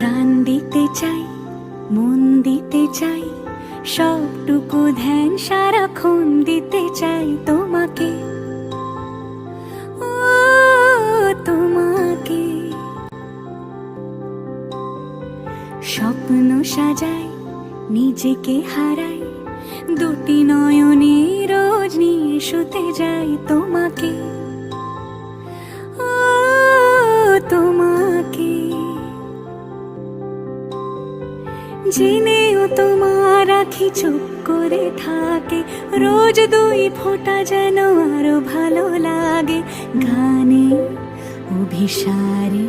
প্রাণ দিতে চাই, মন দিতে চাই, সবটুকু ধ্যান সারাক্ষণ দিতে চাই তোমাকে, ও তোমাকে। স্বপ্ন সাজাই, নিজেকে হারাই, দুটি নয়নে রোজ নিয়ে শুতে যাই তোমাকে, ও তোমাকে। জেনেও তোমার আখি চুপ করে থাকে, রোজ দুই ফোঁটা যেন আরো ভালো লাগে। গানে অভিসারে